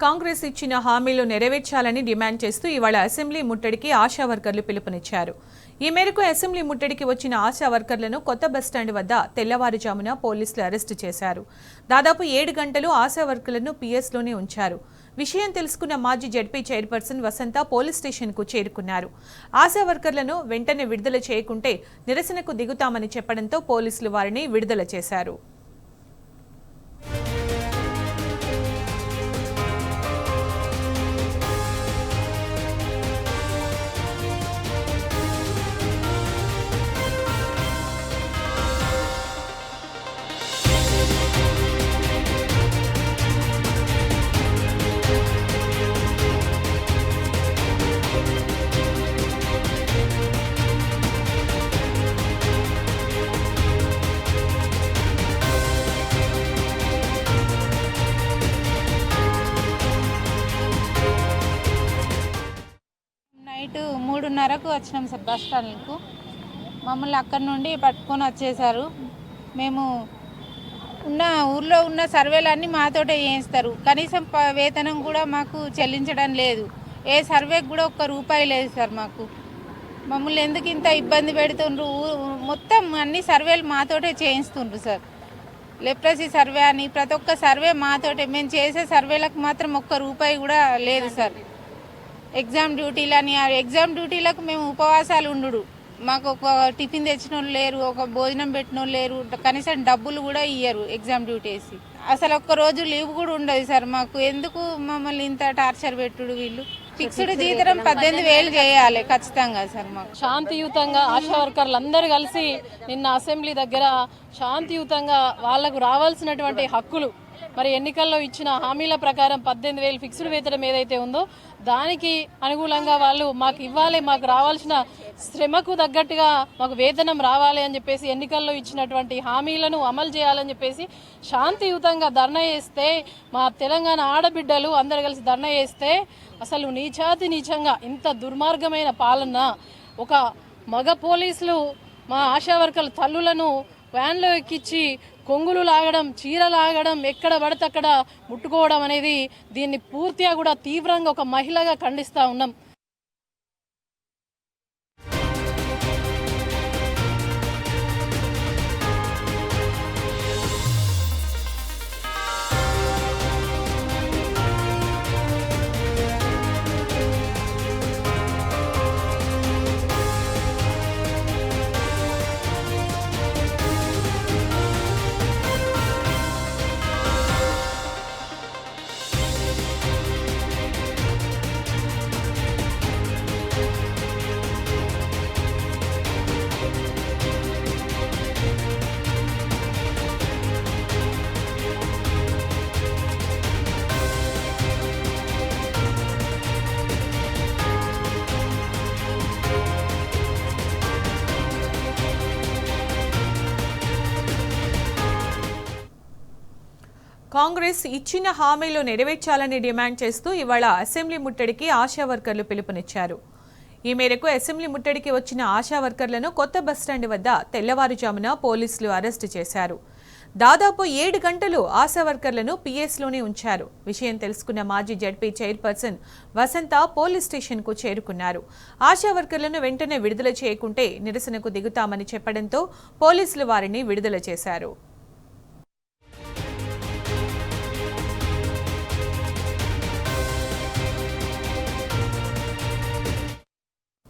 కాంగ్రెస్ ఇచ్చిన హామీలు నెరవేర్చాలని డిమాండ్ చేస్తూ ఇవాళ అసెంబ్లీ ముట్టడికి ఆశా వర్కర్లు పిలుపునిచ్చారు. ఈ మేరకు అసెంబ్లీ ముట్టడికి వచ్చిన ఆశా వర్కర్లను కొత్త బస్టాండ్ వద్ద తెల్లవారుజామున పోలీసులు అరెస్టు చేశారు. దాదాపు 7 గంటలు ఆశా వర్కర్లను పిఎస్లోనే ఉంచారు. విషయం తెలుసుకున్న మాజీ జడ్పీ చైర్పర్సన్ వసంత పోలీస్ స్టేషన్కు చేరుకున్నారు. ఆశా వర్కర్లను వెంటనే విడుదల చేయకుంటే నిరసనకు దిగుతామని చెప్పడంతో పోలీసులు వారిని విడుదల చేశారు. నైట్ 3:30కు వచ్చినాం సార్ బస్ స్టాండ్కు. మమ్మల్ని అక్కడి నుండి పట్టుకొని వచ్చేసారు. మేము ఊర్లో ఉన్న సర్వేలన్నీ మాతోటే చేయిస్తారు. కనీసం వేతనం కూడా మాకు చెల్లించడం లేదు. ఏ సర్వేకి కూడా ₹1 లేదు సార్. మమ్మల్ని ఎందుకు ఇంత ఇబ్బంది పెడుతుండ్రు? మొత్తం అన్ని సర్వేలు మాతోటే చేయిస్తుండ్రు సార్. లెప్రసీ సర్వే అని ప్రతి ఒక్క సర్వే మాతోటే. మేము చేసే సర్వేలకు మాత్రం ₹1 కూడా లేదు సార్. ఎగ్జామ్ డ్యూటీలని ఎగ్జామ్ డ్యూటీలకు మేము ఉపవాసాలు ఉండు. మాకు ఒక టిఫిన్ తెచ్చిన వాళ్ళు లేరు, ఒక భోజనం పెట్టిన వాళ్ళు లేరు, కనీసం డబ్బులు కూడా ఇయ్యరు ఎగ్జామ్ డ్యూటీ వేసి. అసలు ఒక్కరోజు లీవ్ కూడా ఉండదు సార్ మాకు. ఎందుకు మమ్మల్ని ఇంత టార్చర్ పెట్టుడు? వీళ్ళు ఫిక్స్డ్ జీతం 18,000 చేయాలి ఖచ్చితంగా సార్. మాకు శాంతియుతంగా ఆశా వర్కర్లు అందరూ కలిసి నిన్న అసెంబ్లీ దగ్గర శాంతియుతంగా వాళ్లకు రావాల్సినటువంటి హక్కులు, మరి ఎన్నికల్లో ఇచ్చిన హామీల ప్రకారం 18,000 ఫిక్స్డ్ వేతనం ఏదైతే ఉందో దానికి అనుకూలంగా వాళ్ళు మాకు ఇవ్వాలి, మాకు రావాల్సిన శ్రమకు తగ్గట్టుగా మాకు వేతనం రావాలి అని చెప్పేసి ఎన్నికల్లో ఇచ్చినటువంటి హామీలను అమలు చేయాలని చెప్పేసి శాంతియుతంగా ధర్నా చేస్తే, మా తెలంగాణ ఆడబిడ్డలు అందరు కలిసి ధర్నా చేస్తే అసలు నీచంగా ఇంత దుర్మార్గమైన పాలన, ఒక మగ పోలీసులు మా ఆశా వర్కర్ల తల్లులను వ్యాన్లో ఎక్కించి కొంగులు లాగడం, చీర లాగడం, ఎక్కడ పడితే అక్కడ ముట్టుకోవడం అనేది దీన్ని పూర్తిగా కూడా తీవ్రంగా ఒక మహిళగా ఖండిస్తూ ఉన్నాం. కాంగ్రెస్ ఇచ్చిన హామీలు నెరవేర్చాలని డిమాండ్ చేస్తూ ఇవాళ అసెంబ్లీ ముట్టడికి ఆశా వర్కర్లు పిలుపునిచ్చారు. ఈ మేరకు అసెంబ్లీ ముట్టడికి వచ్చిన ఆశా వర్కర్లను కొత్త బస్టాండ్ వద్ద తెల్లవారుజామున పోలీసులు అరెస్టు చేశారు. దాదాపు 7 గంటలు ఆశా వర్కర్లను పిఎస్లోనే ఉంచారు. విషయం తెలుసుకున్న మాజీ జడ్పీ చైర్పర్సన్ వసంత పోలీస్ స్టేషన్కు చేరుకున్నారు. ఆశా వర్కర్లను వెంటనే విడుదల చేయకుంటే నిరసనకు దిగుతామని చెప్పడంతో పోలీసులు వారిని విడుదల చేశారు.